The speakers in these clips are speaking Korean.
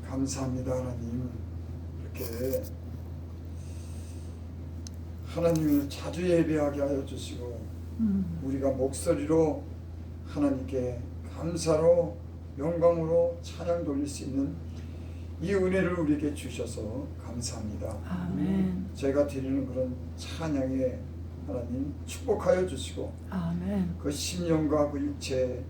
감사합니다. 하나님, 이렇게 하나님을 자주 예배하게 하여 주시고 우리가 목소리로 하나님께 감사로 영광으로 찬양 돌릴 수 있는 이 은혜를 우리에게 주셔서 감사합니다. 아멘. 제가 드리는 그런 찬양에 하나님 축복하여 주시고 아멘. 그 심령과 그 육체에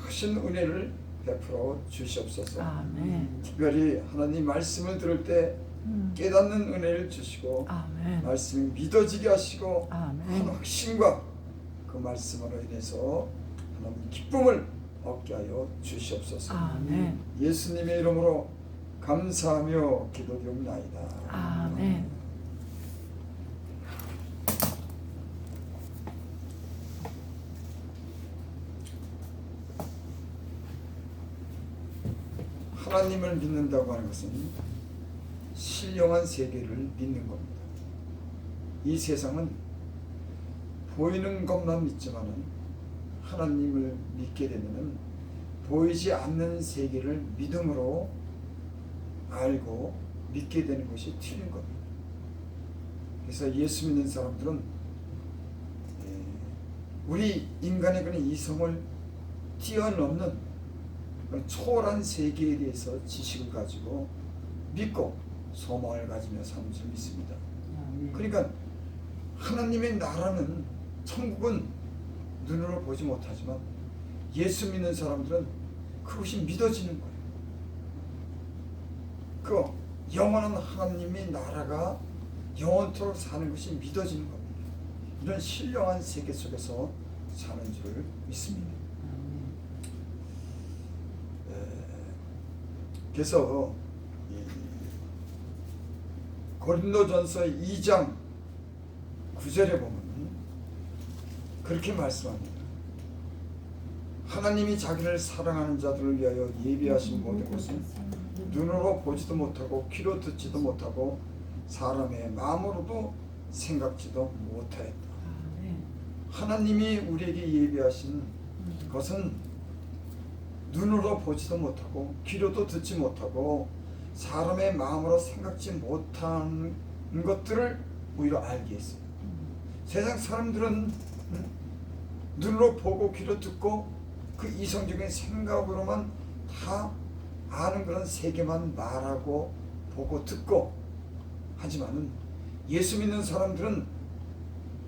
크신 은혜를 베풀어 주시옵소서. 아멘. 특별히 하나님 말씀을 들을 때 깨닫는 은혜를 주시고 아멘. 말씀이 믿어지게 하시고 아멘. 한 확신과 그 말씀으로 인해서 하나님 기쁨을 얻게 하여 주시옵소서. 아멘. 예수님의 이름으로 감사하며 기도드립나이다. 아멘. 하나님을 믿는다고 하는 것은 신령한 세계를 믿는 겁니다. 이 세상은 보이는 것만 믿지만은 하나님을 믿게 되면은 보이지 않는 세계를 믿음으로 알고 믿게 되는 것이 틀린 겁니다. 그래서 예수 믿는 사람들은 우리 인간의 그런 이성을 뛰어넘는 초월한 세계에 대해서 지식을 가지고 믿고 소망을 가지며 사는 줄 믿습니다. 그러니까 하나님의 나라는, 천국은 눈으로 보지 못하지만 예수 믿는 사람들은 그것이 믿어지는 거예요. 그 영원한 하나님의 나라가 영원토록 사는 것이 믿어지는 겁니다. 이런 신령한 세계 속에서 사는 줄 믿습니다. 그래서 고린도전서 2장 9절에 보면 그렇게 말씀합니다. 하나님이 자기를 사랑하는 자들을 위하여 예비하신 모든 것은 눈으로 보지도 못하고 귀로 듣지도 못하고 사람의 마음으로도 생각지도 못하였다. 하나님이 우리에게 예비하신 것은 눈으로 보지도 못하고 귀로도 듣지 못하고 사람의 마음으로 생각지 못한 것들을 오히려 알게 했어요. 세상 사람들은 눈으로 보고 귀로 듣고 그 이성적인 생각으로만 다 아는 그런 세계만 말하고 보고 듣고 하지만은 예수 믿는 사람들은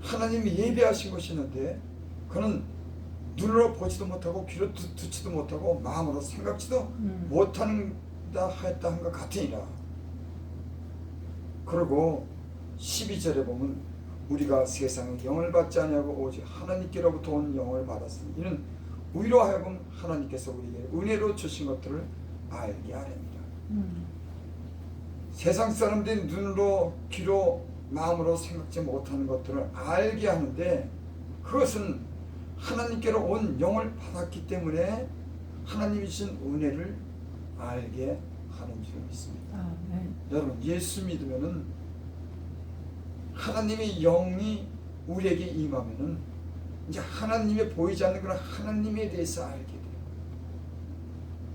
하나님이 예비하신 것이 있는데 그는 눈으로 보지도 못하고 귀로 듣지도 못하고 마음으로 생각지도 못한다 하였다 한 것 같으니라. 그리고 12절에 보면 우리가 세상에 영을 받지 아니하고 오직 하나님께로부터 온 영을 받았으니 이는 우리로 하여금 하나님께서 우리에게 은혜로 주신 것들을 알게 하렵니다. 세상 사람들이 눈으로 귀로 마음으로 생각지 못하는 것들을 알게 하는데 그것은 하나님께로 온 영을 받았기 때문에 하나님이 주신 은혜를 알게 하는 줄 믿습니다. 아멘. 여러분, 예수 믿으면은 하나님의 영이 우리에게 임하면은 이제 하나님의 보이지 않는 그런 하나님에 대해서 알게 돼요.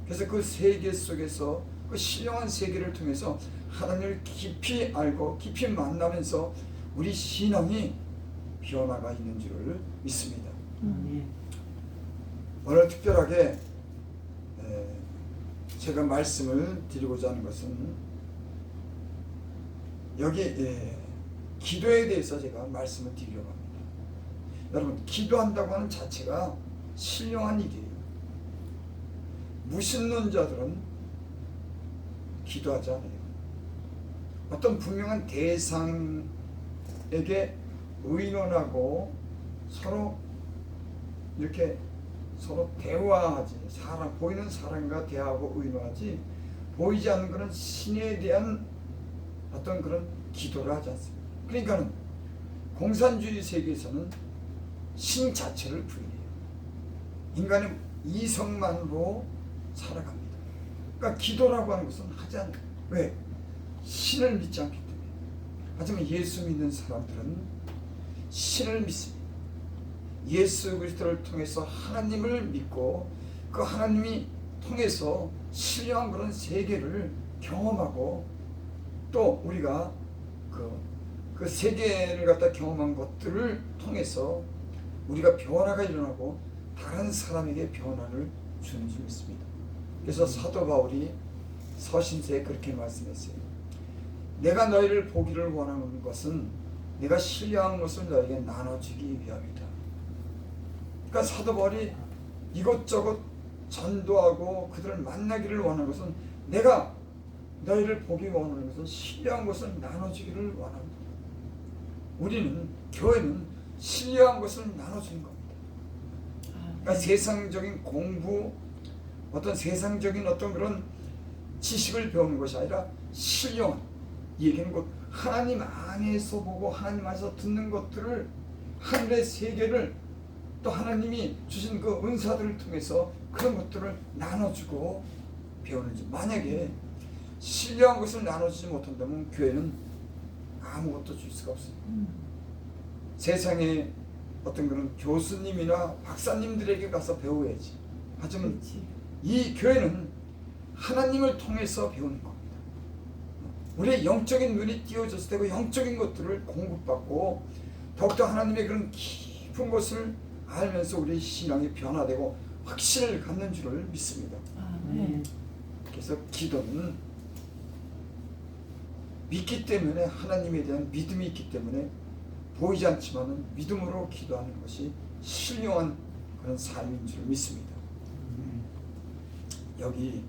그래서 그 세계 속에서 그 신령한 세계를 통해서 하나님을 깊이 알고 깊이 만나면서 우리 신앙이 변화가 있는 줄을 믿습니다. 오늘 특별하게 제가 말씀을 드리고자 하는 것은 여기 기도에 대해서 제가 말씀을 드리려고 합니다. 여러분, 기도한다고 하는 자체가 신령한 일이에요. 무신론자들은 기도하지 않아요. 어떤 분명한 대상에게 의논하고 서로 이렇게 서로 대화하지, 보이는 사람과 대화하고 의논하지, 보이지 않는 그런 신에 대한 어떤 그런 기도를 하지 않습니다. 그러니까는 공산주의 세계에서는 신 자체를 부인해요. 인간의 이성만으로 살아갑니다. 그러니까 기도라고 하는 것은 하지 않아요. 왜? 신을 믿지 않기 때문에. 하지만 예수 믿는 사람들은 신을 믿습니다. 예수 그리스도를 통해서 하나님을 믿고 그 하나님이 통해서 신령한 그런 세계를 경험하고 또 우리가 그 세계를 갖다 경험한 것들을 통해서 우리가 변화가 일어나고 다른 사람에게 변화를 주는 줄 믿습니다. 그래서 사도 바울이 서신서에 그렇게 말씀했어요. 내가 너희를 보기를 원하는 것은 내가 신령한 것을 너에게 나눠주기 위함이다. 그러니까 사도 바울이 이것저것 전도하고 그들을 만나기를 원하는 것은 내가 너희를 보기 원하는 것은 신령한 것을 나눠주기를 원합니다. 우리는 교회는 신령한 것을 나눠주는 겁니다. 그러니까 세상적인 공부, 어떤 세상적인 어떤 그런 지식을 배우는 것이 아니라 신령한, 이 얘기는 곧 하나님 안에서 보고 하나님 안에서 듣는 것들을, 하늘의 세계를 또 하나님이 주신 그 은사들을 통해서 그런 것들을 나눠주고 배우는지. 만약에 신령한 것을 나눠주지 못한다면 교회는 아무것도 줄 수가 없어요. 세상에 어떤 그런 교수님이나 박사님들에게 가서 배워야지. 하지만 이 교회는 하나님을 통해서 배우는 겁니다. 우리의 영적인 눈이 띄어졌을 때 그 영적인 것들을 공급받고 더욱더 하나님의 그런 깊은 것을 알면서 우리의 신앙이 변화되고 확신을 갖는 줄을 믿습니다. 그래서 기도는 믿기 때문에, 하나님에 대한 믿음이 있기 때문에 보이지 않지만은 믿음으로 기도하는 것이 신령한 그런 삶인 줄 믿습니다. 여기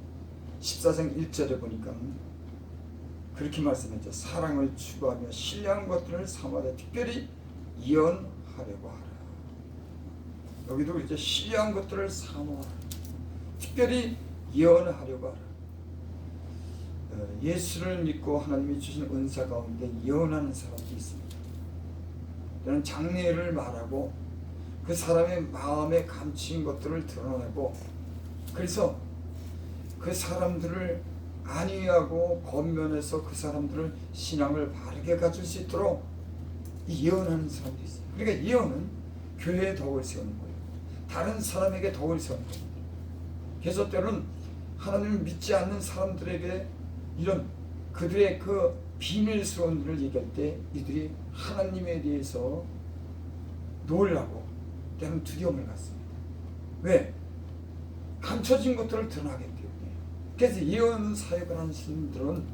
14장 1절에 보니까 그렇게 말씀했죠. 사랑을 추구하며 신령한 것들을 삼아되 특별히 예언하려고 하라. 여기도 이제 신령한 것들을 삼아라. 특별히 예언하려고 하라. 예수를 믿고 하나님이 주신 은사 가운데 예언하는 사람도 있습니다. 저는 장래를 말하고 그 사람의 마음에 감추인 것들을 드러내고, 그래서 그 사람들을 안위하고 권면해서 그 사람들을 신앙을 바르게 가질 수 있도록 예언하는 사람도 있어요. 그러니까 예언은 교회에 덕을 세우는 거예요. 다른 사람에게 덕을 세우는 겁니다. 그래서 때로는 하나님을 믿지 않는 사람들에게 이런 그들의 그 비밀스러운 일을 얘기할 때 이들이 하나님에 대해서 놀라고 때로는 두려움을 갖습니다. 왜? 감춰진 것들을 드러나기 때문에. 그래서 예언 사역을 하는 신들은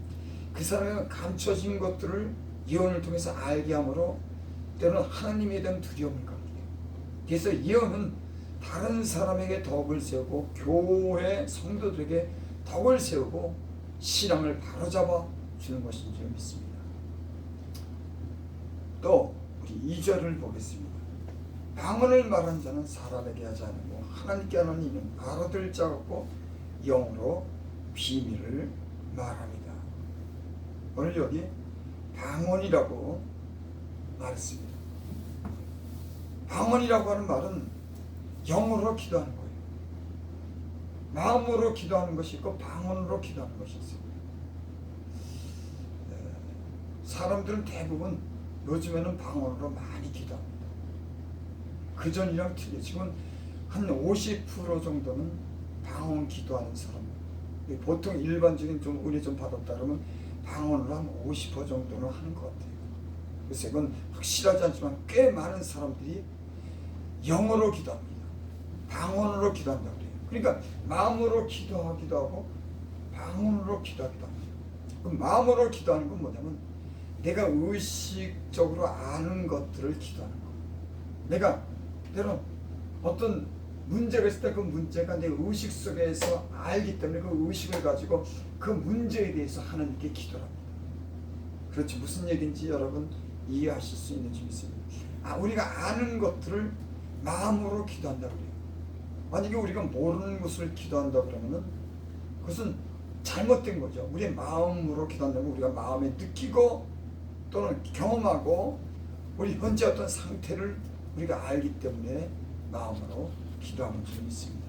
그 사람의 감춰진 것들을 예언을 통해서 알게 함으로 때로는 하나님에 대한 두려움을 갖게 돼요. 그래서 예언은 다른 사람에게 덕을 세우고 교회 성도들에게 덕을 세우고 신앙을 바로잡아 주는 것인 줄 믿습니다. 또 우리 2절을 보겠습니다. 방언을 말하는 자는 사람에게 하지 않고 하나님께 하는 이는 알아들 자 없고 영으로 비밀을 말합니다. 오늘 여기 방언이라고 말했습니다. 방언이라고 하는 말은 영으로 기도하는 거예요. 마음으로 기도하는 것이 있고 방언으로 기도하는 것이 있습니다. 사람들은 대부분 요즘에는 방언으로 많이 기도합니다. 그전이랑 틀려. 지금 한 50% 정도는 방언 기도하는 사람. 보통 일반적인 좀 은혜 좀 받았다 그러면 방언으로 한 50% 정도는 하는 것 같아요. 그래서 이건 확실하지 않지만 꽤 많은 사람들이 영어로 기도합니다. 방언으로 기도한다고 그래요. 그러니까 마음으로 기도하기도 하고 방언으로 기도하기도 합니다. 그럼 마음으로 기도하는 건 뭐냐면 내가 의식적으로 아는 것들을 기도하는 거예요. 내가 때론 어떤 문제가 있을 때 그 문제가 내 의식 속에서 알기 때문에 그 의식을 가지고 그 문제에 대해서 하나님께 기도를 합니다. 그렇지, 무슨 얘기인지 여러분 이해하실 수 있는지 믿습니다. 우리가 아는 것들을 마음으로 기도한다고 그래요. 만약에 우리가 모르는 것을 기도한다 그러면은 그것은 잘못된 거죠. 우리의 마음으로 기도한다면 우리가 마음에 느끼고 또는 경험하고 우리 현재 어떤 상태를 우리가 알기 때문에 마음으로 기도하는 줄 믿습니다.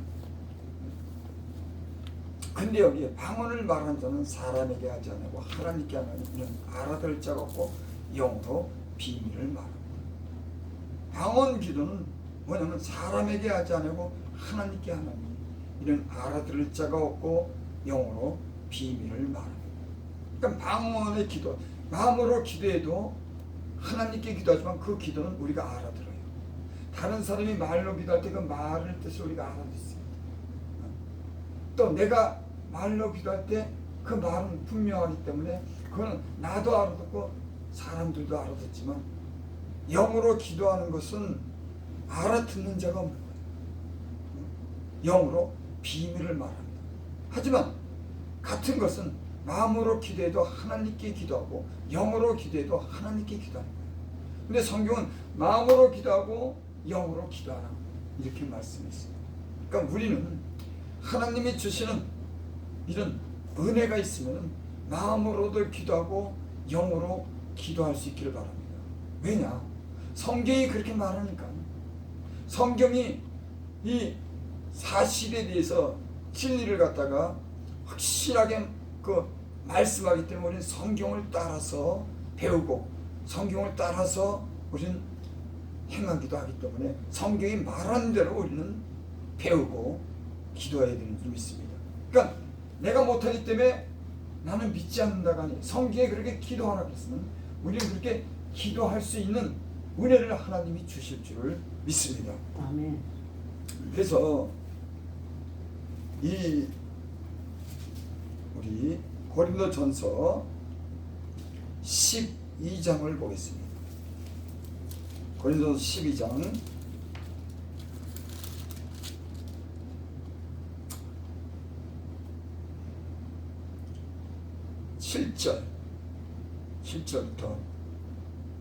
근데 여기에 방언을 말하는 자는 사람에게 하지 않고 하나님께 하는 이는 알아들 자가 없고 영으로 비밀을 말합니다. 방언 기도는 뭐냐면 사람에게 하지 않고 하나님께 하나님. 이는 알아들을 자가 없고 영어로 비밀을 말합니다. 그러니까 방언의 기도, 마음으로 기도해도 하나님께 기도하지만 그 기도는 우리가 알아들어요. 다른 사람이 말로 기도할 때 그 말을 뜻을 우리가 알아듣습니다. 또 내가 말로 기도할 때 그 말은 분명하기 때문에 그거는 나도 알아듣고 사람들도 알아듣지만 영으로 기도하는 것은 알아듣는 자가 없는 거예요. 영으로 비밀을 말합니다. 하지만 같은 것은 마음으로 기도해도 하나님께 기도하고 영으로 기도해도 하나님께 기도하는 거예요. 근데 성경은 마음으로 기도하고 영으로 기도하라 이렇게 말씀했어요. 그러니까 우리는 하나님이 주시는 이런 은혜가 있으면 마음으로도 기도하고 영으로 기도할 수 있기를 바랍니다. 왜냐? 성경이 그렇게 말하니까. 성경이 이 사실에 대해서 진리를 갖다가 확실하게 그 말씀하기 때문에 우리는 성경을 따라서 배우고 성경을 따라서 우리는 행하기도 하기 때문에 성경이 말하는 대로 우리는 배우고 기도해야 되는 줄 믿습니다. 그러니까 내가 못하기 때문에 나는 믿지 않는다가 아니라 성경에 그렇게 기도하라 그랬으면 우리는 그렇게 기도할 수 있는 은혜를 하나님이 주실 줄을 믿습니다. 아멘. 그래서 이 우리 고린도전서 12장을 보겠습니다. 고린도전서 12장 7절부터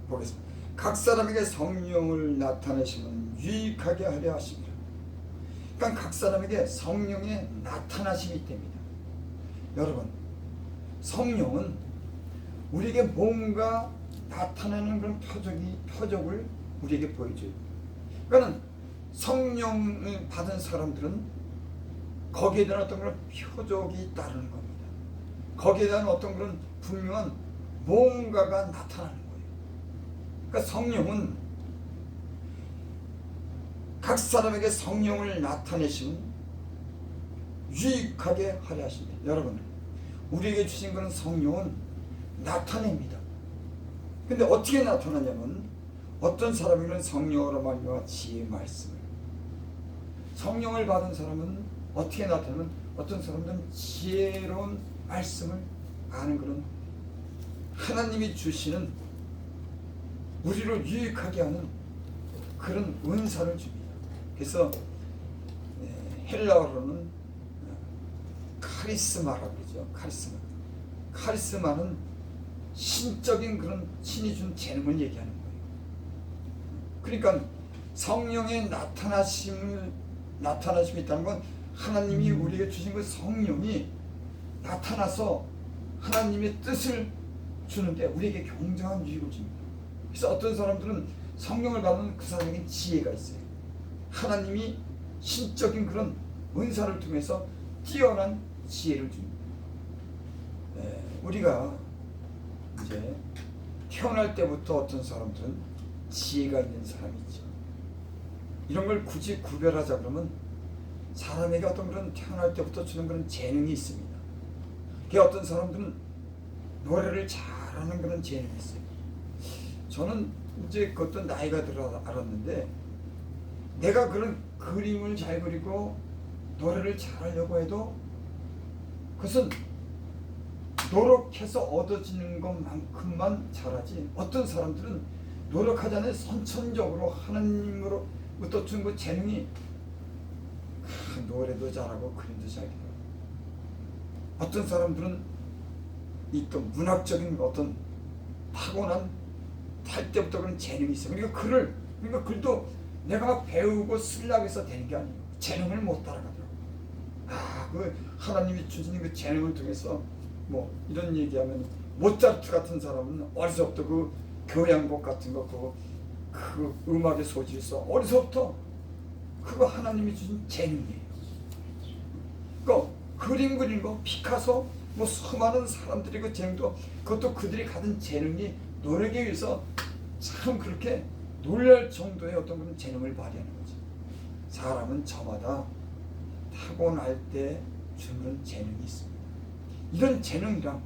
보겠습니다. 각 사람에게 성령을 나타내시면 유익하게 하려 하십니다. 그러니까 각 사람에게 성령의 나타나심이 있답니다. 여러분, 성령은 우리에게 뭔가 나타나는 그런 표적을 우리에게 보여줘요. 그러니까 성령을 받은 사람들은 거기에 대한 어떤 그런 표적이 따르는 겁니다. 거기에 대한 어떤 그런 분명한 뭔가가 나타나는 거예요. 그러니까 성령은 각 사람에게 성령을 나타내시면 유익하게 하려 하십니다. 여러분, 우리에게 주신 그런 성령은 나타냅니다. 근데 어떻게 나타나냐면 어떤 사람에게는 성령으로 말미암아 지혜의 말씀을, 성령을 받은 사람은 어떻게 나타나면 어떤 사람들은 지혜로운 말씀을 아는 그런 하나님이 주시는 우리를 유익하게 하는 그런 은사를 줍니다. 그래서 헬라어로는 카리스마라고 그러죠. 카리스마는 신적인 그런 신이 준 재능을 얘기하는 거예요. 그러니까 성령의 나타나심이 있다는 건 하나님이 우리에게 주신 그 성령이 나타나서 하나님의 뜻을 주는데 우리에게 굉장한 유익을 줍니다. 그래서 어떤 사람들은 성령을 받는 그 사람에게 지혜가 있어요. 하나님이 신적인 그런 은사를 통해서 뛰어난 지혜를 줍니다. 우리가 이제 태어날 때부터 어떤 사람들은 지혜가 있는 사람이 있죠. 이런 걸 굳이 구별하자 그러면 사람에게 어떤 그런 태어날 때부터 주는 그런 재능이 있습니다. 그 어떤 사람들은 노래를 잘하는 그런 재능이 있어요. 저는 이제 그것도 나이가 들어 알았는데 내가 그런 그림을 잘 그리고 노래를 잘하려고 해도 그것은 노력해서 얻어지는 것만큼만 잘하지, 어떤 사람들은 노력하지 않아 선천적으로 하나님으로부터 준 그 재능이 노래도 잘하고 그림도 잘 그리고, 어떤 사람들은 이 또 문학적인 어떤 타고난 탈 때부터 그런 재능이 있어요. 그러니까 글도 내가 배우고 쓰려고 해서 되는 게 아니에요. 재능을 못 따라가더라고요. 그 하나님이 주신 그 재능을 통해서 뭐 이런 얘기하면 모차르트 같은 사람은 어려서부터 그 교향곡 같은 거 그 음악의 소질이 있어. 어려서부터 그거 하나님이 주신 재능이에요. 그러니까 그림 그리는 거, 피카소, 뭐 수많은 사람들이 그 재능도, 그것도 그들이 가진 재능이 노력에 의해서 참 그렇게 놀랄 정도의 어떤 그런 재능을 발휘하는 거지. 사람은 저마다 다 하고 날 때 주는 재능이 있습니다. 이런 재능이랑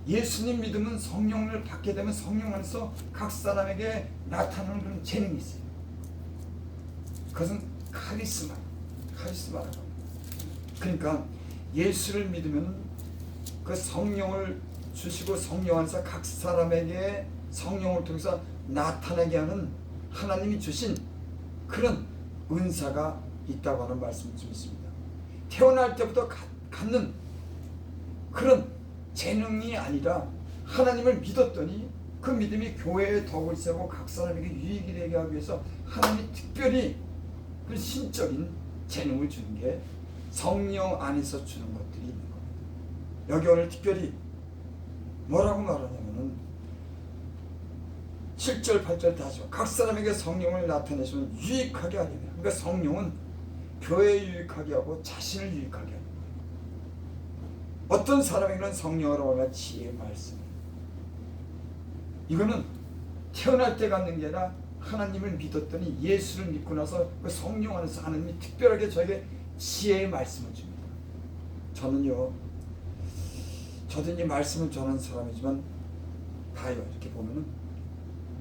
예수님 믿으면 성령을 받게 되면 성령 안에서 각 사람에게 나타나는 그런 재능이 있어요. 그것은 카리스마라고 합니다. 그러니까 예수를 믿으면 그 성령을 주시고 성령 안에서 각 사람에게 성령을 통해서 나타나게 하는 하나님이 주신 그런 은사가 있다고 하는 말씀이 좀 있습니다. 태어날 때부터 갖는 그런 재능이 아니라 하나님을 믿었더니 그 믿음이 교회에 덕을 세우고 각 사람에게 유익이 되게 하기 위해서 하나님이 특별히 그 신적인 재능을 주는 게 성령 안에서 주는 것들이 있는 겁니다. 여기 오늘 특별히 뭐라고 말하냐면은 7절 8절 다시 각 사람에게 성령을 나타내시면 유익하게 하려면, 그러니까 성령은 교회에 유익하게 하고 자신을 유익하게 하는 거예요. 어떤 사람에게는 성령을 얻으면 지혜의 말씀, 이거는 태어날 때 갖는 게 아니라 하나님을 믿었더니 예수를 믿고 나서 그 성령 안에서 하나님이 특별하게 저에게 지혜의 말씀을 줍니다. 저도 이 말씀을 전하는 사람이지만 봐요. 이렇게 보면은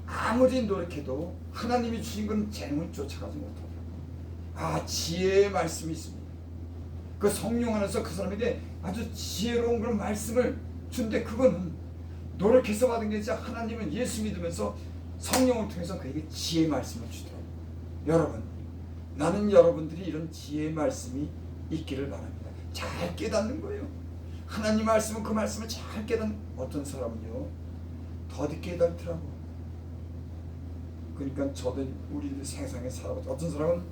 아무리 노력해도 하나님이 주신 건 재능을 쫓아가지 못하더라고요. 지혜의 말씀이 있습니다. 그 성령 안에서 그 사람에게 아주 지혜로운 그런 말씀을 준데, 그거는 노력해서 받은 게 아니라 하나님은 예수 믿으면서 성령을 통해서 그에게 지혜의 말씀을 주더라고요. 여러분, 나는 여러분들이 이런 지혜의 말씀이 있기를 바랍니다. 잘 깨닫는 거예요. 하나님 말씀은 그 말씀을 잘 깨닫는, 어떤 사람은요 더디 깨닫더라고. 그러니까 저도 우리들 세상에 살아보죠. 어떤 사람은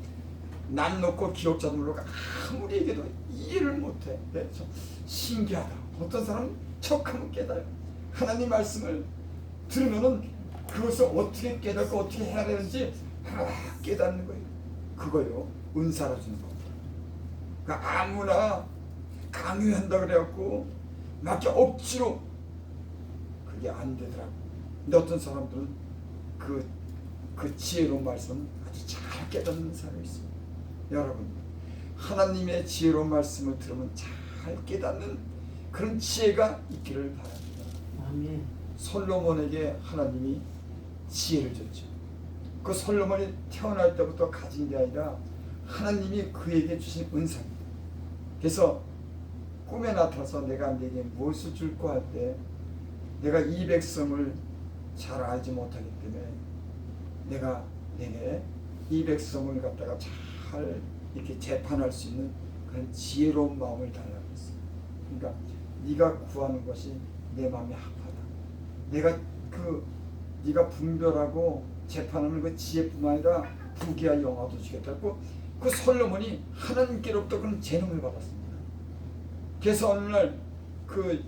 난 놓고 기억자도 모르고 아무리 얘기해도 이해를 못해. 네? 신기하다. 어떤 사람은 척하면 깨달아요. 하나님 말씀을 들으면은 그것을 어떻게 깨닫고 어떻게 해야 되는지 깨닫는 거예요. 그거요 은사로 주는 겁니다. 그러니까 아무나 강요한다 그래갖고 막 억지로 그게 안 되더라고. 근데 어떤 사람들은 그 지혜로운 말씀 아주 잘 깨닫는 사람이 있습니다. 여러분, 하나님의 지혜로운 말씀을 들으면 잘 깨닫는 그런 지혜가 있기를 바랍니다. 아멘. 솔로몬에게 하나님이 지혜를 줬죠. 그 솔로몬이 태어날 때부터 가진 게 아니라 하나님이 그에게 주신 은사입니다. 그래서 꿈에 나타나서 내가 네게 무엇을 줄까 할 때, 내가 이 백성을 잘 알지 못하기 때문에 내가 내게 이 백성을 갖다가 잘 이렇게 재판할 수 있는 그런 지혜로운 마음을 달라고 했어요. 그러니까 네가 구하는 것이 내 마음이 합하다. 내가 네가 분별하고 재판하는 그 지혜뿐만 아니라 부귀와 영화도 주겠다고 그 솔로몬이 하나님께로부터 그런 재능을 받았습니다. 그래서 어느 날 그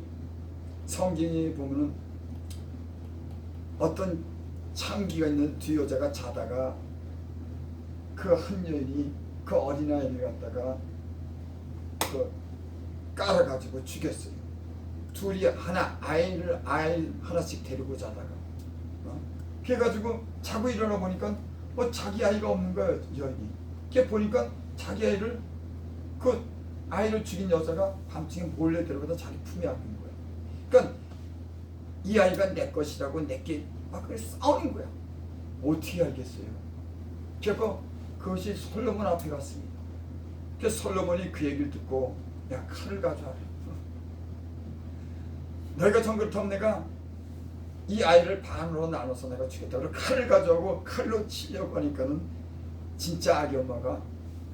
성경에 보면은 어떤 창기가 있는 두 여자가 자다가 그 한 여인이 그 어린아이를 갖다가 깔아가지고 죽였어요. 둘이 아이를 하나씩 데리고 자다가 그래가지고 자고 일어나 보니까 자기 아이가 없는 거예요. 여인이. 그래 보니까 자기 아이를 그 아이를 죽인 여자가 밤중에 몰래 데려가다 자기 품에 안긴 거예요. 그러니까 이 아이가 내 것이라고 내게 막 싸우는 거야. 어떻게 알겠어요? 그래서 그것이 솔로몬 앞에 갔습니다. 그래서 솔로몬이 그 얘기를 듣고 야 칼을 가져와라. 너희가 전 그렇다면 내가 이 아이를 반으로 나눠서 내가 주겠다. 그리고 칼을 가져오고 칼로 치려고 하니까는 진짜 아기 엄마가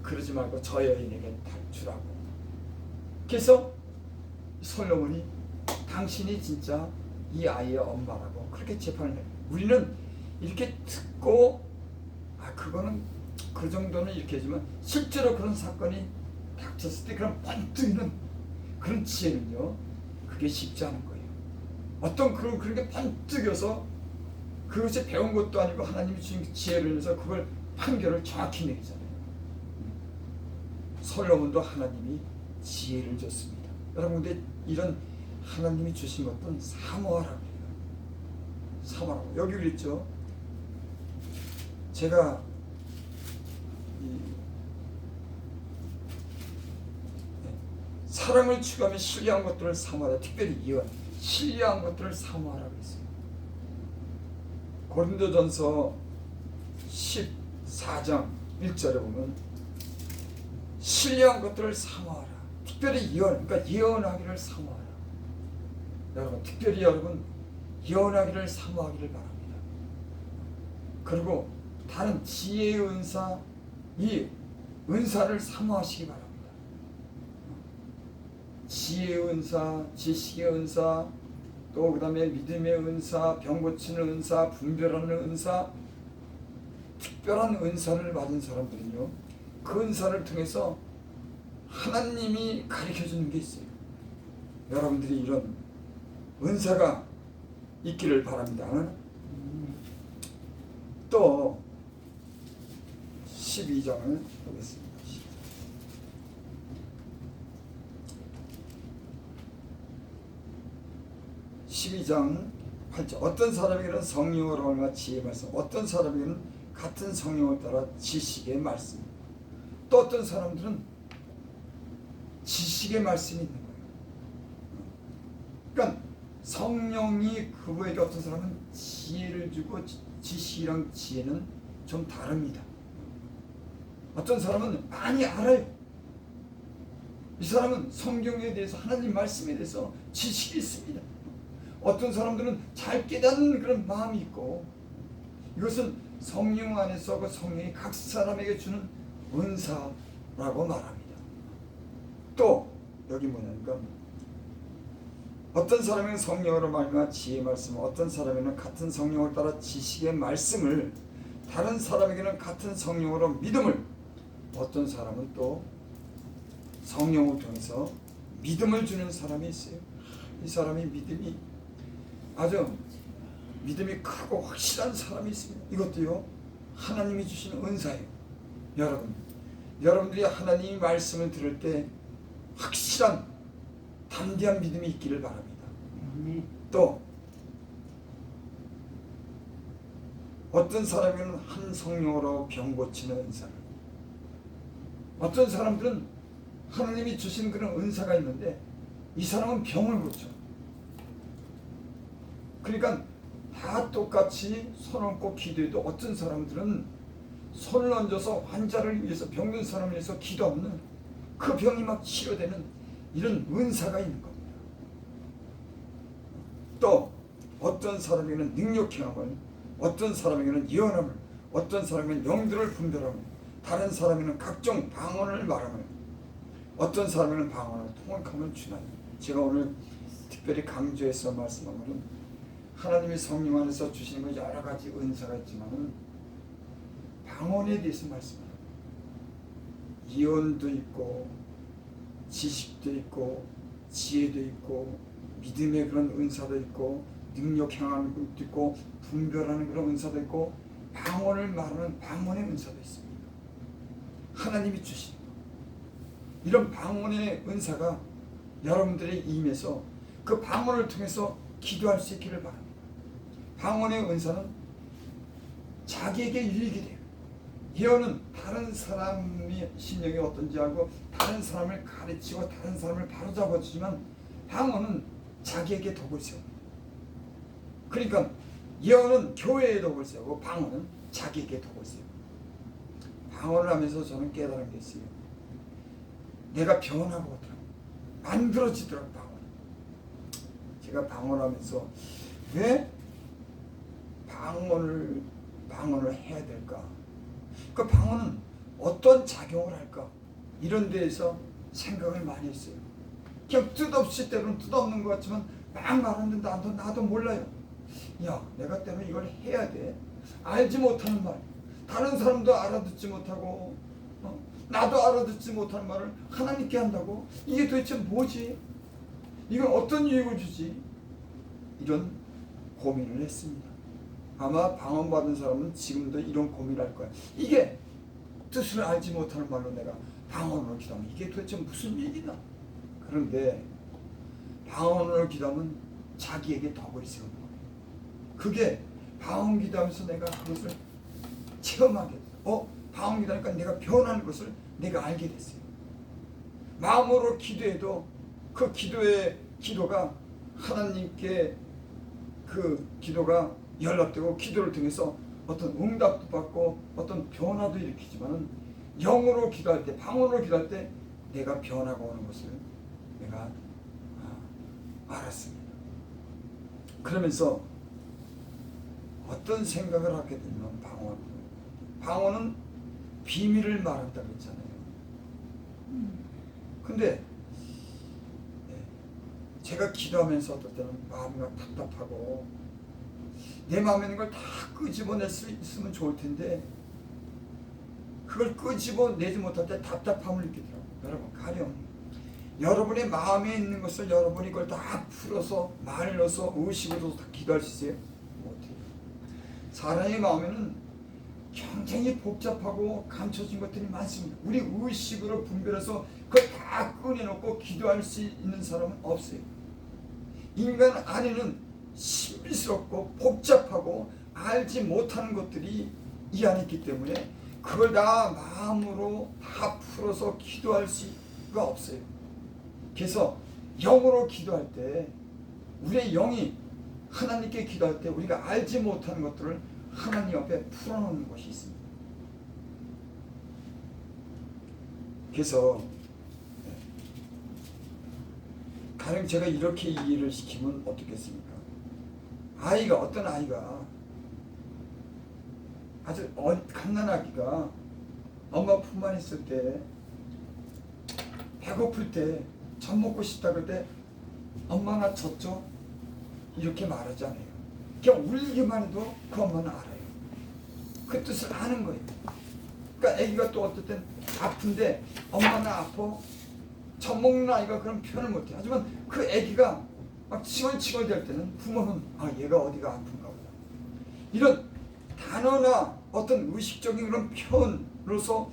그러지 말고 저 여인에게 다 주라고. 그래서 솔로몬이 당신이 진짜 이 아이의 엄마라고 그렇게 재판을 해요. 우리는 이렇게 듣고 그거는 그 정도는 이렇게 하지만 실제로 그런 사건이 닥쳤을 때 그런 번뜩이는 그런 지혜는요 그게 쉽지 않은 거예요. 어떤 그런 게 번뜩여서 그것이 배운 것도 아니고 하나님이 주신 지혜를 인해서 그걸 판결을 정확히 내리잖아요. 솔로몬도 하나님이 지혜를 줬습니다. 여러분, 근데 이런 하나님이 주신 것들은 사모하라고 해요. 사모하라고. 여기 그랬죠. 제가 사랑을 추구하며 신뢰한 것들을 사모하라. 특별히 예언, 신뢰한 것들을 사모하라고 했어요. 고린도전서 14장 1절에 보면 신뢰한 것들을 사모하라. 특별히 예언, 그러니까 예언하기를 사모하라. 여러분, 특별히 여러분 예언하기를 사모하기를 바랍니다. 그리고 다른 지혜의 은사, 이 은사를 사모하시기 바랍니다. 지혜의 은사, 지식의 은사, 또 그 다음에 믿음의 은사, 병 고치는 은사, 분별하는 은사, 특별한 은사를 받은 사람들은요, 그 은사를 통해서 하나님이 가르쳐주는 게 있어요. 여러분들이 이런 은사가 있기를 바랍니다. 또 12장을 보겠습니다. 12장 8절. 어떤 사람에게는 성령으로 말미암아 지혜의 말씀, 어떤 사람에게는 같은 성령을 따라 지식의 말씀, 또 어떤 사람들은 지식의 말씀이 있는 거예요. 그러니까 성령이 그분에게, 어떤 사람은 지혜를 주고, 지식이랑 지혜는 좀 다릅니다. 어떤 사람은 많이 알아요. 이 사람은 성경에 대해서, 하나님 말씀에 대해서 지식이 있습니다. 어떤 사람들은 잘 깨닫는 그런 마음이 있고, 이것은 성령 안에서 그 성령이 각 사람에게 주는 은사라고 말합니다. 또 여기 뭐냐니까, 어떤 사람에게는 성령으로 말미암아 지혜의 말씀, 어떤 사람에게는 같은 성령을 따라 지식의 말씀을, 다른 사람에게는 같은 성령으로 믿음을, 어떤 사람은 또 성령을 통해서 믿음을 주는 사람이 있어요. 이 사람이 믿음이 아주 믿음이 크고 확실한 사람이 있습니다. 이것도요, 하나님이 주신 은사예요. 여러분들이 하나님의 말씀을 들을 때 확실한 담대한 믿음이 있기를 바랍니다. 또 어떤 사람에게는 한 성령으로 병 고치는 은사를, 어떤 사람들은 하나님이 주신 그런 은사가 있는데 이 사람은 병을 고쳐. 그러니까 다 똑같이 손 얹고 기도해도 어떤 사람들은 손을 얹어서 환자를 위해서, 병든 사람을 위해서 기도하면 그 병이 막 치료되는 이런 은사가 있는 겁니다. 또 어떤 사람에게는 능력행함을, 어떤 사람에게는 예언함을, 어떤 사람에게는 영들을 분별함을, 다른 사람에게는 각종 방언을 말함을, 어떤 사람에게는 방언을 통역함을 주나니. 제가 오늘 특별히 강조해서 말씀한 것은 하나님의 성령 안에서 주시는 건 여러 가지 은사가 있지만 방언에 대해서 말씀합니다. 예언도 있고 지식도 있고 지혜도 있고 믿음의 그런 은사도 있고 능력 행하는 것도 있고 분별하는 그런 은사도 있고 방언을 말하는 방언의 은사도 있습니다. 하나님이 주신 이런 방언의 은사가 여러분들의 임해서 그 방언을 통해서 기도할 수 있기를 바랍니다. 방언의 은사는 자기에게 유익이 돼요. 예언은 다른 사람의 심령이 어떤지 알고 다른 사람을 가르치고 다른 사람을 바로잡아 주지만, 방언은 자기에게 덕을 세웁니다. 그러니까 예언은 교회에 덕을 세우고 방언은 자기에게 덕을 세웁니다. 방언을 하면서 저는 깨달은 게 있어요. 내가 변하고 만들어지더라고요. 방언. 제가 방언하면서 왜 방언을 해야 될까? 그 방언은 어떤 작용을 할까? 이런 데에서 생각을 많이 했어요. 그냥 뜻없이, 때로는 뜻없는 것 같지만 막 말하는데 나도 몰라요. 야, 내가 때문에 이걸 해야 돼. 알지 못하는 말, 다른 사람도 알아듣지 못하고 나도 알아듣지 못하는 말을 하나님께 한다고? 이게 도대체 뭐지? 이건 어떤 유익을 주지? 이런 고민을 했습니다. 아마 방언 받은 사람은 지금도 이런 고민을 할 거야. 이게 뜻을 알지 못하는 말로 내가 방언으로 기도하면 이게 도대체 무슨 얘기나? 그런데 방언으로 기도하면 자기에게 덕을 세우는 거예요. 그게 방언 기도하면서 내가 그것을 체험하게 돼요. 방언 기도하니까 내가 변하는 것을 내가 알게 됐어요. 마음으로 기도해도 그 기도가 하나님께 그 기도가 연락되고 기도를 통해서 어떤 응답도 받고 어떤 변화도 일으키지만은 영으로 기도할 때, 방언으로 기도할 때 내가 변화가 오는 것을 내가 알았습니다. 그러면서 어떤 생각을 하게 되면 방언은 비밀을 말한다고 했잖아요. 근데 제가 기도하면서 어떨 때는 마음이 답답하고 내 마음에 있는 걸 다 끄집어낼 수 있으면 좋을 텐데 그걸 끄집어내지 못할 때 답답함을 느끼더라고요. 여러분, 가령 여러분의 마음에 있는 것을 여러분이 그걸 다 풀어서 말로서 의식으로 다 기도할 수 있어요? 못해요. 사람의 마음에는 굉장히 복잡하고 감춰진 것들이 많습니다. 우리 의식으로 분별해서 그걸 다 꺼내놓고 기도할 수 있는 사람은 없어요. 인간 안에는 신비스럽고 복잡하고 알지 못하는 것들이 이 안에 있기 때문에 그걸 다 마음으로 다 풀어서 기도할 수가 없어요. 그래서 영으로 기도할 때 우리의 영이 하나님께 기도할 때 우리가 알지 못하는 것들을 하나님 앞에 풀어놓는 것이 있습니다. 그래서 가령 제가 이렇게 이해를 시키면 어떻겠습니까? 어떤 아이가 아주 갓난아기가 엄마 품만 있을 때 배고플 때 젖 먹고 싶다 그럴 때 엄마 나 젖죠? 이렇게 말하지 않아요. 그냥 울기만 해도 그 엄마는 알아요. 그 뜻을 아는 거예요. 그러니까 아기가 또 어떨 땐 아픈데 엄마 나 아파? 젖 먹는 아이가 그런 표현을 못해요. 하지만 그 아기가 막 칭얼칭얼 될 때는 부모는 얘가 어디가 아픈가 보다. 이런 단어나 어떤 의식적인 그런 표현으로서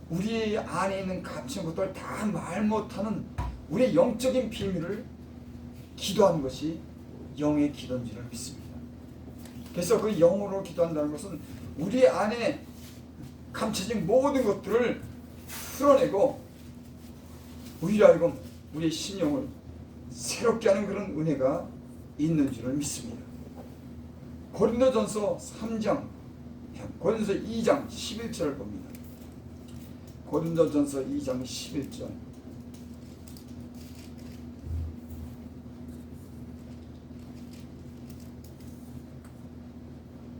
우리 안에 있는 갇힌 것들 다 말 못하는 우리의 영적인 비밀을 기도하는 것이 영의 기도인 줄 믿습니다. 그래서 그 영으로 기도한다는 것은 우리 안에 감춰진 모든 것들을 풀어내고 우리로 하여금 우리의 신령을 새롭게 하는 그런 은혜가 있는 줄을 믿습니다. 고린도전서 2장 11절을 봅니다. 고린도전서 2장 11절.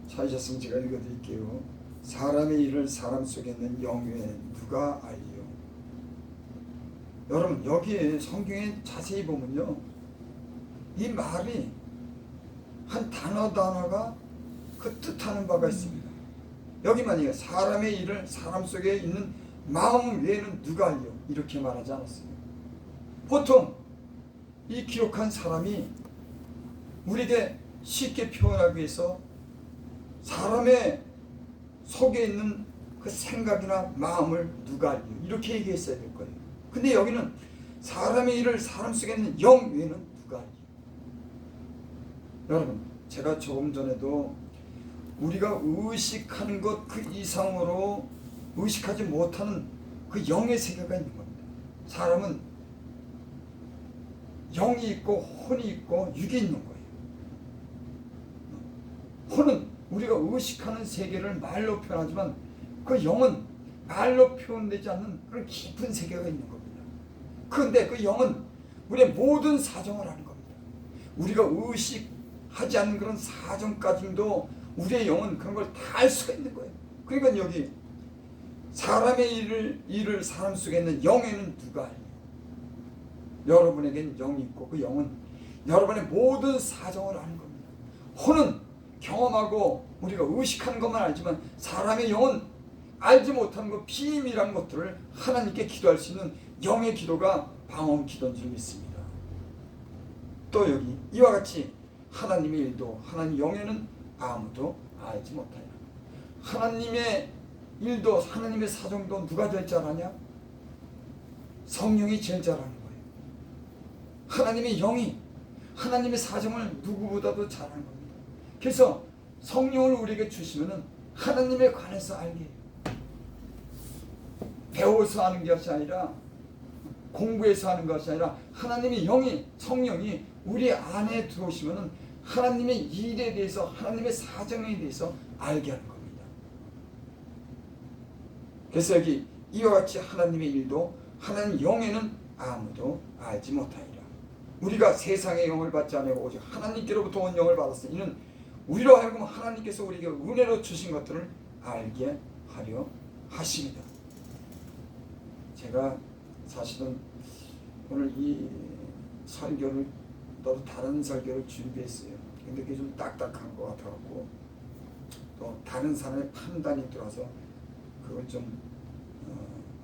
찾으셨으면 제가 읽어드릴게요. 사람의 일을 사람 속에 있는 영에 누가 알리요? 여러분, 여기에 성경에 자세히 보면요, 이 말이 한 단어가 그 뜻하는 바가 있습니다. 여기만 이게 사람의 일을 사람 속에 있는 마음 외에는 누가 알려? 이렇게 말하지 않았어요. 보통 이 기록한 사람이 우리에게 쉽게 표현하기 위해서 사람의 속에 있는 그 생각이나 마음을 누가 알려? 이렇게 얘기했어야 될 거예요. 근데 여기는 사람의 일을 사람 속에 있는 영 외에는 누가 알려? 여러분, 제가 조금 전에도 우리가 의식하는 것 그 이상으로 의식하지 못하는 그 영의 세계가 있는 겁니다. 사람은 영이 있고 혼이 있고 육이 있는 거예요. 혼은 우리가 의식하는 세계를 말로 표현하지만 그 영은 말로 표현되지 않는 그런 깊은 세계가 있는 겁니다. 그런데 그 영은 우리의 모든 사정을 아는 겁니다. 우리가 의식하지 않는 그런 사정까지도 우리의 영은 그런 걸 다 알 수가 있는 거예요. 그러니까 여기 사람의 일을 사람 속에 있는 영에는 누가 알려? 여러분에겐 영이 있고 그 영은 여러분의 모든 사정을 아는 겁니다. 혼은 경험하고 우리가 의식하는 것만 알지만 사람의 영은 알지 못하는 것, 비밀한 것들을 하나님께 기도할 수 있는 영의 기도가 방언 기도인 줄 믿습니다. 또 여기 이와 같이 하나님의 일도 하나님 영에는 아무도 알지 못하여. 하나님의 일도 하나님의 사정도 누가 제일 잘 아냐? 성령이 제일 잘 아는 거예요. 하나님의 영이 하나님의 사정을 누구보다도 잘 아는 겁니다. 그래서 성령을 우리에게 주시면은 하나님에 관해서 알게 해요. 배워서 아는 것이 아니라 공부해서 하는 것이 아니라 하나님의 영이, 성령이 우리 안에 들어오시면은 하나님의 일에 대해서, 하나님의 사정에 대해서 알게 하는 겁니다. 그래서 여기 이와 같이 하나님의 일도 하나님 영에는 아무도 알지 못하리라. 우리가 세상의 영을 받지 않고 오직 하나님께로부터 온 영을 받았으니 이는 우리로 하여금 하나님께서 우리에게 은혜로 주신 것들을 알게 하려 하십니다. 제가 사실은 오늘 이 설교를 또 다른 설교를 준비했어요. 근데 그게 좀 딱딱한 것 같아갖고 또 다른 사람의 판단이 들어서 그걸 좀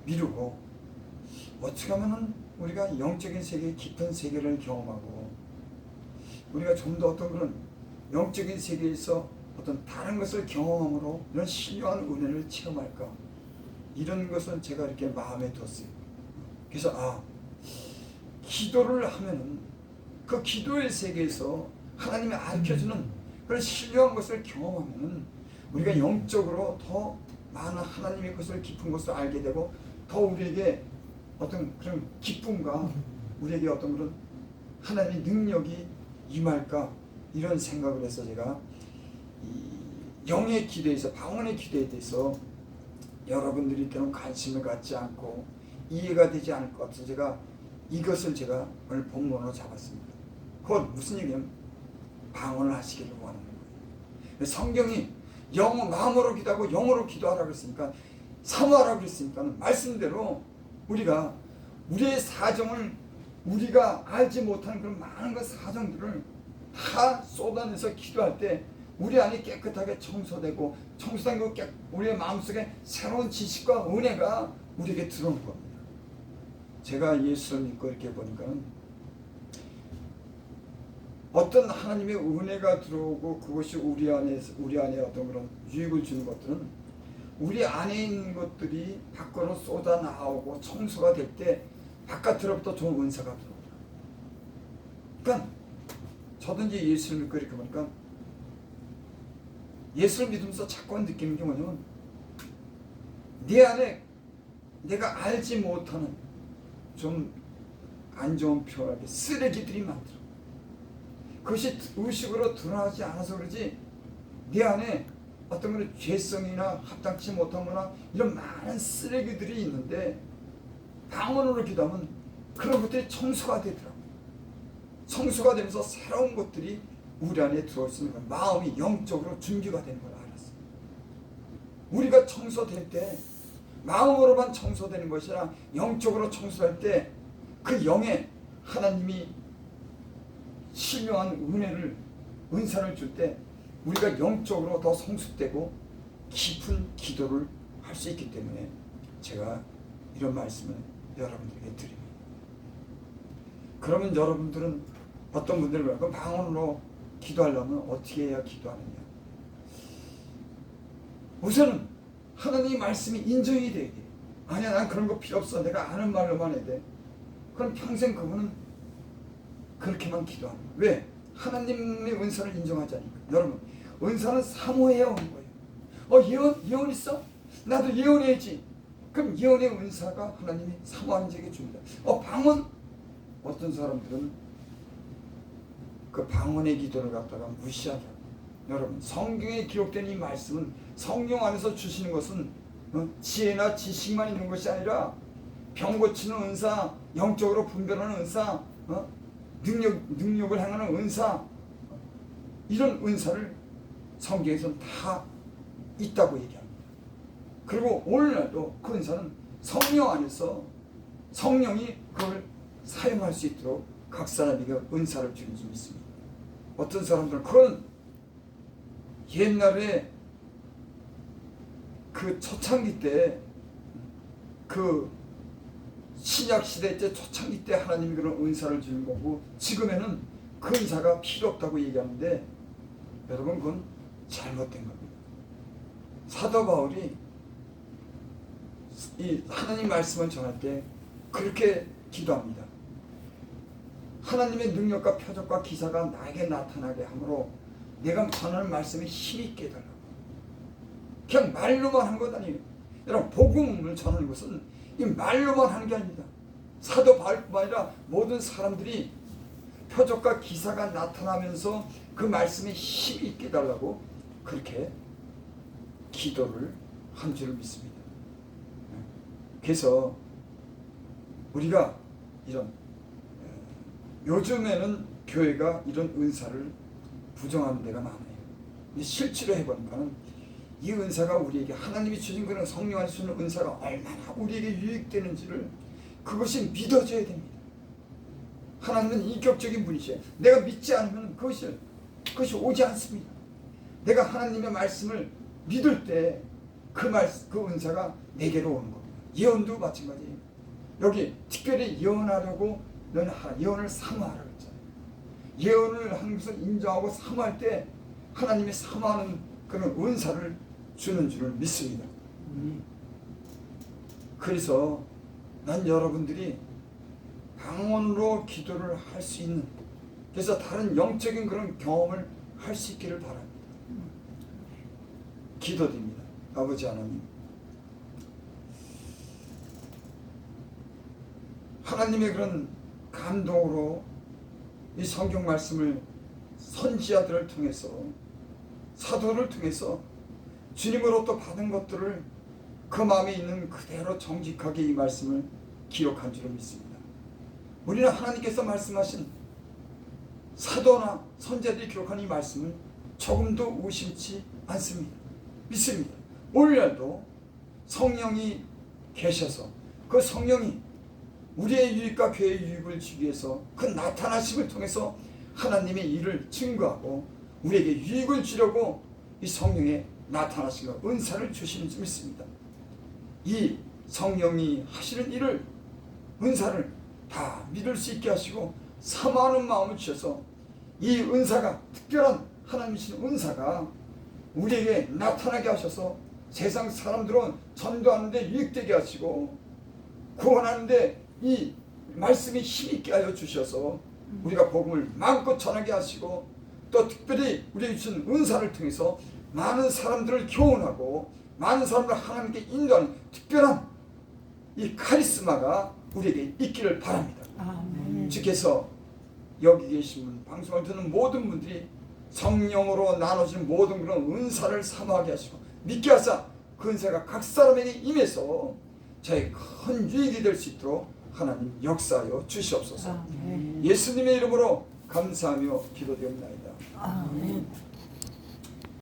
미루고, 어떻게 하면은 우리가 영적인 세계, 깊은 세계를 경험하고 우리가 좀 더 어떤 그런 영적인 세계에서 어떤 다른 것을 경험함으로 이런 신령한 은혜를 체험할까, 이런 것은 제가 이렇게 마음에 뒀어요. 그래서 기도를 하면은 그 기도의 세계에서 하나님이 알려주는 그런 신령한 것을 경험하면은 우리가 영적으로 더 많은 하나님의 것을, 깊은 것을 알게 되고 더 우리에게 어떤 그런 기쁨과 우리에게 어떤 그런 하나님의 능력이 임할까, 이런 생각을 해서 제가 이 영의 기도에서, 방언의 기도에 대해서 여러분들이 때론 관심을 갖지 않고 이해가 되지 않을 것 같아서 이것을 제가 오늘 본문으로 잡았습니다. 그건 무슨 얘기냐면 방언을 하시기를 원하는 거예요. 성경이 마음으로 기도하고 영으로 기도하라고 했으니까, 사모하라고 그랬으니까 말씀대로 우리가 우리의 사정을, 우리가 알지 못하는 그런 많은 그 사정들을 다 쏟아내서 기도할 때 우리 안이 깨끗하게 청소되고, 청소된 그 우리의 마음속에 새로운 지식과 은혜가 우리에게 들어오는 겁니다. 제가 예수를 믿고 이렇게 보니까는 어떤 하나님의 은혜가 들어오고 그것이 우리 안에 어떤 그런 유익을 주는 것들은 우리 안에 있는 것들이 밖으로 쏟아 나오고 청소가 될 때 바깥으로부터 좋은 은사가 들어오더라고요. 그러니까 저도 이제 예수를 믿고 이렇게 보니까 예수를 믿으면서 자꾸 느끼는 게 뭐냐면 내 안에 내가 알지 못하는 좀 안 좋은 표현하게 쓰레기들이 많더라고요. 그것이 의식으로 드러나지 않아서 그러지 내 안에 어떤 그런 죄성이나 합당치 못한 거나 이런 많은 쓰레기들이 있는데 방언으로 기도하면 그런 것들이 청소가 되더라고요. 청소가 되면서 새로운 것들이 우리 안에 들어올 수 있는 거예요. 마음이 영적으로 준비가 되는 걸 알았어요. 우리가 청소될 때 마음으로만 청소되는 것이 아니라 영적으로 청소할 때 그 영에 하나님이 신령한 은사를 줄 때 우리가 영적으로 더 성숙되고 깊은 기도를 할 수 있기 때문에 제가 이런 말씀을 여러분들에게 드립니다. 그러면 여러분들은 어떤 분들이 그럼 방언으로 기도하려면 어떻게 해야 기도하느냐? 우선은 하나님의 말씀이 인정이 돼야 돼. 아니야, 난 그런 거 필요 없어. 내가 아는 말로만 해야 돼. 그럼 평생 그분은 그렇게만 기도하는 거예요. 왜? 하나님의 은사를 인정하지 않으니까. 여러분, 은사는 사모해야 오는 거예요. 예언 있어? 나도 예언해야지. 그럼 예언의 은사가 하나님이 사모하는 자에게 줍니다. 방언? 어떤 사람들은 그 방언의 기도를 갖다가 무시하더라고요. 여러분, 성경에 기록된 이 말씀은 성령 안에서 주시는 것은 지혜나 지식만 있는 것이 아니라 병 고치는 은사, 영적으로 분별하는 은사, 능력을 행하는 은사, 이런 은사를 성경에서는 다 있다고 얘기합니다. 그리고 오늘날도 그 은사는 성령 안에서 성령이 그걸 사용할 수 있도록 각 사람에게 은사를 주는 줄 믿습니다. 어떤 사람들은 그건 옛날에 그 초창기 때, 그 신약 시대 때 초창기 때 하나님이 그런 은사를 주는 거고 지금에는 그 은사가 필요 없다고 얘기하는데, 여러분 그건 잘못된 겁니다. 사도 바울이 이 하나님 말씀을 전할 때 그렇게 기도합니다. 하나님의 능력과 표적과 기사가 나에게 나타나게 하므로 내가 전하는 말씀에 힘이 있게 해달라고. 그냥 말로만 한 것 아니에요. 여러분, 복음을 전하는 것은 이 말로만 하는 게 아닙니다. 사도 바울뿐만 아니라 모든 사람들이 표적과 기사가 나타나면서 그 말씀에 힘이 있게 해달라고 그렇게 기도를 한 줄을 믿습니다. 그래서 우리가 이런 요즘에는 교회가 이런 은사를 부정하는 데가 많아요. 근데 실제로 해보니까는 이 은사가 우리에게 하나님이 주신 그런 성령 안에 주는 은사가 얼마나 우리에게 유익되는지를 그것이 믿어져야 됩니다. 하나님은 인격적인 분이시에요. 내가 믿지 않으면 그것이 오지 않습니다. 내가 하나님의 말씀을 믿을 때 그 은사가 내게로 오는 겁니다. 예언도 마찬가지예요. 여기 특별히 예언하려고 너는 예언을 사모하라 그랬잖아요. 예언을 하는 것을 인정하고 사모할 때 하나님이 사모하는 그런 은사를 주는 줄을 믿습니다. 그래서 난 여러분들이 방언으로 기도를 할 수 있는, 그래서 다른 영적인 그런 경험을 할 수 있기를 바랍니다. 기도드립니다. 아버지 하나님, 하나님의 그런 감동으로 이 성경 말씀을 선지자들을 통해서, 사도를 통해서 주님으로부터 받은 것들을 그 마음에 있는 그대로 정직하게 이 말씀을 기록한 줄을 믿습니다. 우리는 하나님께서 말씀하신 사도나 선지자들이 기록한 이 말씀을 조금도 의심치 않습니다. 믿습니다. 오늘날도 성령이 계셔서 그 성령이 우리의 유익과 교회의 유익을 주기 위해서 그 나타나심을 통해서 하나님의 일을 증거하고 우리에게 유익을 주려고 이 성령의 나타나심과 은사를 주시는 줄 믿습니다. 이 성령이 하시는 일을, 은사를 다 믿을 수 있게 하시고 사모하는 마음을 주셔서 이 은사가, 특별한 하나님이신 은사가 우리에게 나타나게 하셔서 세상 사람들은 전도하는데 유익되게 하시고 구원하는데 이 말씀이 힘있게 하여 주셔서 우리가 복음을 마음껏 전하게 하시고 또 특별히 우리에게 주신 은사를 통해서 많은 사람들을 교훈하고 많은 사람들을 하나님께 인도하는 특별한 이 카리스마가 우리에게 있기를 바랍니다. 아멘. 주께서 여기 계신 분, 방송을 듣는 모든 분들이 성령으로 나눠진 모든 그런 은사를 사모하게 하시고 믿게 하사 그 은사가 각 사람에게 임해서 저의 큰 유익이 될 수 있도록 하나님 역사하여 주시옵소서. 아멘. 예수님의 이름으로 감사하며 기도드립니다. 아멘.